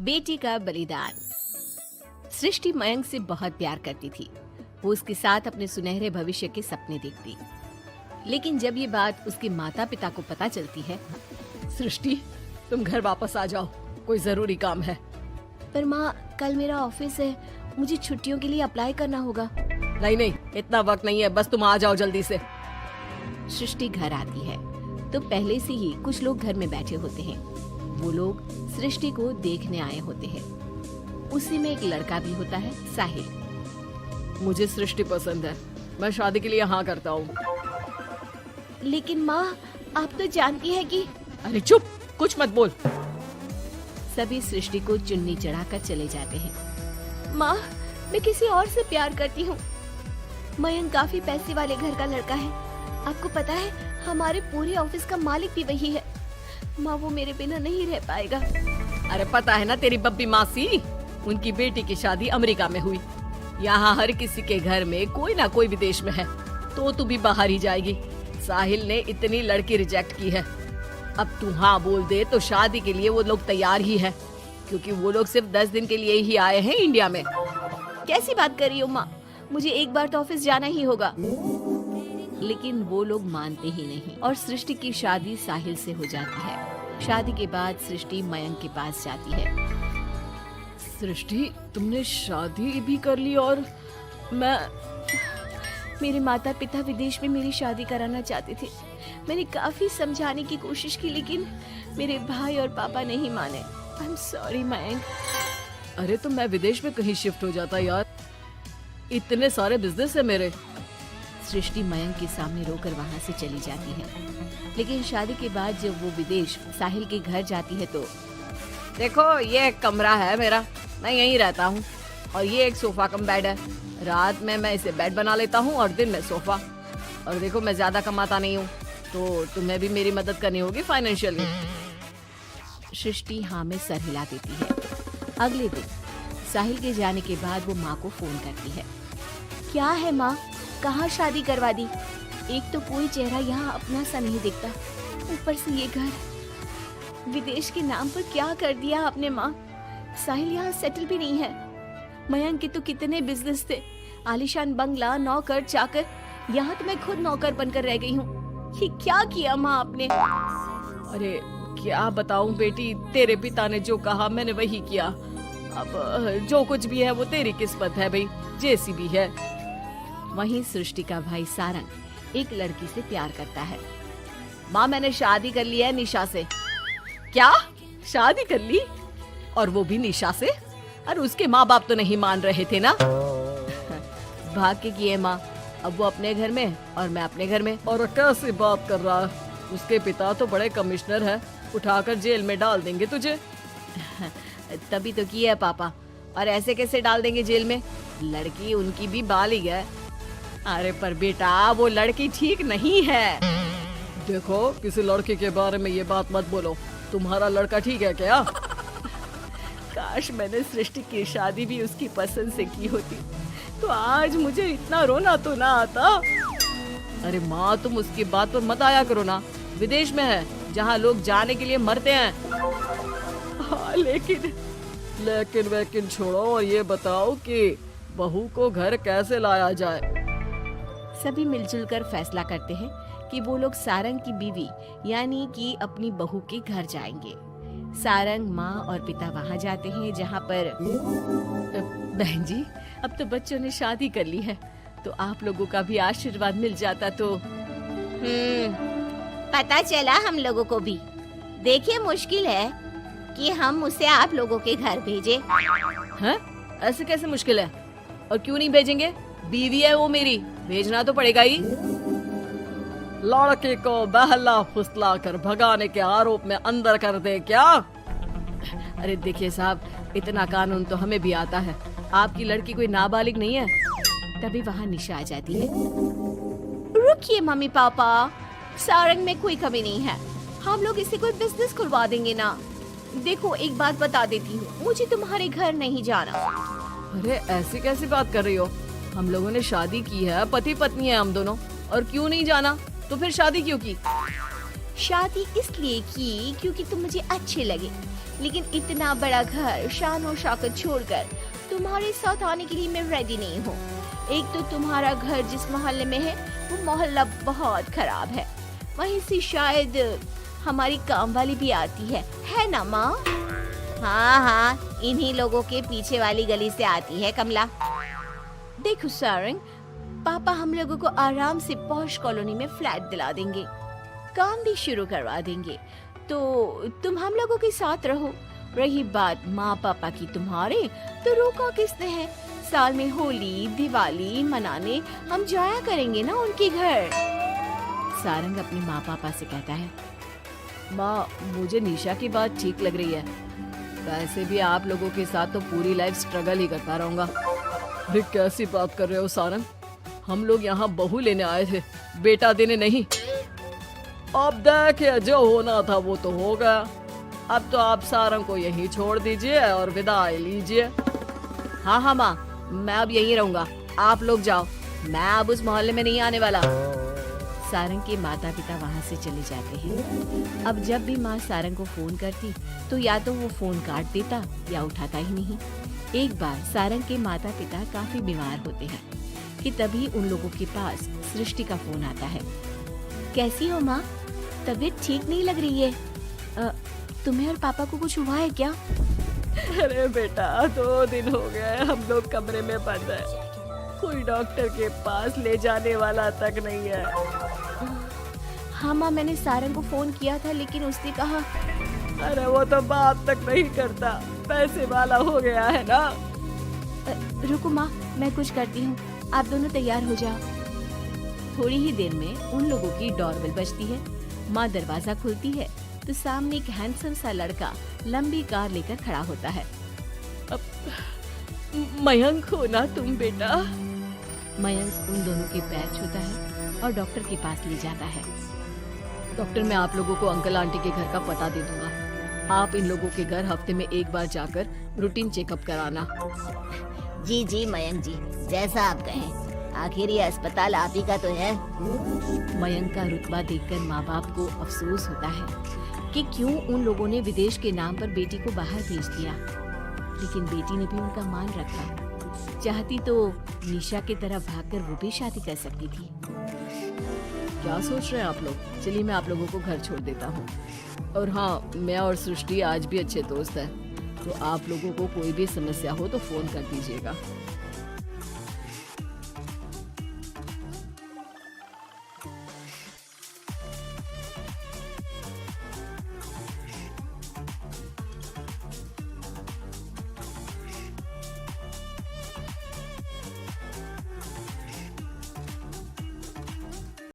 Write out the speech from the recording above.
बेटी का बलिदान। सृष्टि मयंक से बहुत प्यार करती थी। वो उसके साथ अपने सुनहरे भविष्य के सपने देखती। लेकिन जब ये बात उसके माता पिता को पता चलती है, सृष्टि, तुम घर वापस आ जाओ, कोई जरूरी काम है। पर माँ, कल मेरा ऑफिस है, मुझे छुट्टियों के लिए अप्लाई करना होगा। नहीं, इतना वक्त नहीं है, बस तुम आ जाओ जल्दी से। सृष्टि घर आती है तो पहले से ही कुछ लोग घर में बैठे होते हैं। वो लोग सृष्टि को देखने आए होते हैं। उसी में एक लड़का भी होता है, साहिल। मुझे सृष्टि पसंद है, मैं शादी के लिए हाँ करता हूँ। लेकिन माँ, आप तो जानती है कि। अरे चुप, कुछ मत बोल। सभी सृष्टि को चुन्नी चढ़ाकर चले जाते हैं। माँ, मैं किसी और से प्यार करती हूँ। मयंक काफी पैसे वाले घर का लड़का है। आपको पता है, हमारे पूरे ऑफिस का मालिक भी वही है। माँ, वो मेरे बिना नहीं रह पाएगा। अरे पता है ना तेरी बब्बी मासी, उनकी बेटी की शादी अमेरिका में हुई। यहाँ हर किसी के घर में कोई ना कोई विदेश में है, तो तू भी बाहर ही जाएगी। साहिल ने इतनी लड़की रिजेक्ट की है। अब तू हाँ बोल दे तो शादी के लिए वो लोग तैयार ही है, क्योंकि वो लोग सिर्फ 10 दिन के लिए ही आए हैं इंडिया में। कैसी बात कर रही हो माँ, मुझे एक बार तो ऑफिस जाना ही होगा। लेकिन वो लोग मानते ही नहीं और सृष्टि की शादी साहिल से हो जाती है। शादी के बाद सृष्टि मयंक के पास जाती है। सृष्टि, तुमने शादी भी कर ली और मेरे माता पिता विदेश में मेरी शादी कराना चाहते थे। मैंने काफी समझाने की कोशिश की, लेकिन मेरे भाई और पापा नहीं माने। I am sorry Mayank. अरे तो मैं विदेश में कहीं शिफ्ट हो जाता यार, इतने सारे बिजनेस है मेरे। सृष्टि मयंक के सामने रोकर वहाँ से चली जाती है। लेकिन शादी के बाद जब वो विदेश साहिल के घर जाती है तो देखो, ये एक कमरा है मेरा, मैं यहीं रहता हूँ। और ये एक सोफा कम बेड है। रात में मैं इसे बेड बना लेता हूँ और दिन में सोफा। और देखो, मैं ज्यादा कमाता नहीं हूँ, तो तुम्हें भी मेरी मदद करनी होगी फाइनेंशियली। सृष्टि हाँ में सर हिला देती है। अगले दिन साहिल के जाने के बाद वो माँ को फोन करती है। क्या है माँ, कहाँ शादी करवा दी? एक तो कोई चेहरा यहाँ अपना सा नहीं दिखता, ऊपर से ये घर। विदेश के नाम पर क्या कर दिया आपने माँ? साहिल यहाँ सेटल भी नहीं है। मयंक के तो कितने बिजनेस थे, आलीशान बंगला, नौकर चाकर। यहाँ तो मैं खुद नौकर बनकर रह गई हूँ। ये क्या किया माँ आपने? अरे क्या बताऊं बेटी, तेरे पिता ने जो कहा मैंने वही किया। अब जो कुछ भी है वो तेरी किस्मत है भाई, जैसी भी है। वहीं सृष्टि का भाई सारंग एक लड़की से प्यार करता है। माँ, मैंने शादी कर ली है निशा से। क्या? शादी कर ली? और वो भी निशा से? और उसके माँ बाप तो नहीं मान रहे थे ना? भाग्य की है माँ, अब वो अपने घर में और मैं अपने घर में। और कैसे बात कर रहा है? उसके पिता तो बड़े कमिश्नर है, उठाकर जेल में डाल देंगे तुझे। तभी तो किया है पापा। और ऐसे कैसे डाल देंगे जेल में? लड़की उनकी भी बालिग है। अरे पर बेटा, वो लड़की ठीक नहीं है। देखो, किसी लड़की के बारे में ये बात मत बोलो। तुम्हारा लड़का ठीक है क्या? काश मैंने सृष्टि की शादी भी उसकी पसंद से की होती, तो आज मुझे इतना रोना तो ना आता। अरे माँ, तुम उसकी बात पर मत आया करो ना। विदेश में है, जहाँ लोग जाने के लिए मरते हैं। हाँ, लेकिन छोड़ो और ये बताओ कि बहू को घर कैसे लाया जाए? सभी मिलजुल कर फैसला करते हैं कि वो लोग सारंग की बीवी यानी कि अपनी बहू के घर जाएंगे। सारंग, माँ और पिता वहाँ जाते हैं, जहाँ पर बहन जी, अब तो बच्चों ने शादी कर ली है, तो आप लोगों का भी आशीर्वाद मिल जाता तो। पता चला हम लोगों को भी। देखिए, मुश्किल है कि हम उसे आप लोगों के घर भेजे। हैं? ऐसे कैसे मुश्किल है? और क्यों नहीं भेजेंगे? बीवी है वो मेरी, भेजना तो पड़ेगा ही। लड़के को बहला फुसला कर भगाने के आरोप में अंदर कर दे क्या? अरे देखिए साहब, इतना कानून तो हमें भी आता है। आपकी लड़की कोई नाबालिग नहीं है। तभी वहाँ निशा आ जाती है। रुकिए मम्मी पापा, सारंग में कोई कमी नहीं है। हम लोग इसे कोई बिजनेस खुलवा देंगे ना। देखो, एक बात बता देती हूँ, मुझे तुम्हारे घर नहीं जाना। अरे ऐसी कैसी बात कर रही हो? हम लोगों ने शादी की है, पति पत्नी है हम दोनों, और क्यों नहीं जाना? तो फिर शादी क्यों की? शादी इसलिए की क्योंकि तुम मुझे अच्छे लगे, लेकिन इतना बड़ा घर शान और शौकत छोड़कर तुम्हारे साथ आने के लिए मैं रेडी नहीं हूँ। एक तो तुम्हारा घर जिस मोहल्ले में है वो मोहल्ला बहुत खराब है, वहीं से शायद हमारी काम वाली भी आती है ना माँ? हाँ हाँ, इन्हीं लोगों के पीछे वाली गली से आती है कमला। देखो सारंग, पापा हम लोगों को आराम से पॉश कॉलोनी में फ्लैट दिला देंगे, काम भी शुरू करवा देंगे, तो तुम हम लोगों के साथ रहो। रही बात माँ पापा की तुम्हारे, तो रोका किसने है? साल में होली दिवाली मनाने हम जाया करेंगे ना उनके घर। सारंग अपने माँ पापा से कहता है, माँ मुझे निशा की बात ठीक लग रही है, वैसे भी आप लोगों के साथ तो पूरी लाइफ स्ट्रगल ही करता रहूंगा। अरे कैसी बात कर रहे हो सारंग, हम लोग यहाँ बहू लेने आए थे, बेटा देने नहीं। अब देखिए जो होना था वो तो हो गया, अब तो आप सारंग को यहीं छोड़ दीजिए और विदाई लीजिए। हाँ हाँ माँ, मैं अब यहीं रहूंगा, आप लोग जाओ, मैं अब उस मोहल्ले में नहीं आने वाला। सारंग के माता पिता वहाँ से चले जाते हैं। अब जब भी माँ सारंग को फोन करती तो या तो वो फोन काट देता या उठाता ही नहीं। एक बार सारंग के माता पिता काफी बीमार होते हैं कि तभी उन लोगों के पास सृष्टि का फोन आता है। कैसी हो माँ? तबीयत ठीक नहीं लग रही है, तुम्हें और पापा को कुछ हुआ है क्या? अरे बेटा 2 दिन हो गए हम लोग कमरे में बंद है, कोई डॉक्टर के पास ले जाने वाला तक नहीं है। हाँ माँ, मैंने सारंग को फोन किया था लेकिन उसने कहा। अरे वो तो बात तक नहीं करता, पैसे वाला हो गया है ना। रुको माँ, मैं कुछ करती हूँ, आप दोनों तैयार हो जाओ। थोड़ी ही देर में उन लोगों की डोरबेल बजती है। माँ दरवाजा खोलती है तो सामने एक हैंडसम सा लड़का लंबी कार लेकर खड़ा होता है। मयंक हो ना तुम बेटा? मयंक उन दोनों के पैर छूता है और डॉक्टर के पास ले जाता है। डॉक्टर, मैं आप लोगों को अंकल आंटी के घर का पता दे दूंगा, आप इन लोगों के घर हफ्ते में एक बार जाकर रूटीन चेकअप कराना। जी जी मयंक जी, जैसा आप कहें, आखिर ये अस्पताल आप ही का तो है। मयंक का रुतबा देखकर माँ बाप को अफसोस होता है कि क्यों उन लोगों ने विदेश के नाम पर बेटी को बाहर भेज दिया, लेकिन बेटी ने भी उनका मान रखा। चाहती तो निशा की तरफ भागकर वो भी शादी कर सकती थी। क्या सोच रहे हैं आप लोग? चलिए मैं आप लोगों को घर छोड़ देता हूँ। और हाँ, मैं और सृष्टि आज भी अच्छे दोस्त हैं, तो आप लोगों को कोई भी समस्या हो तो फोन कर दीजिएगा।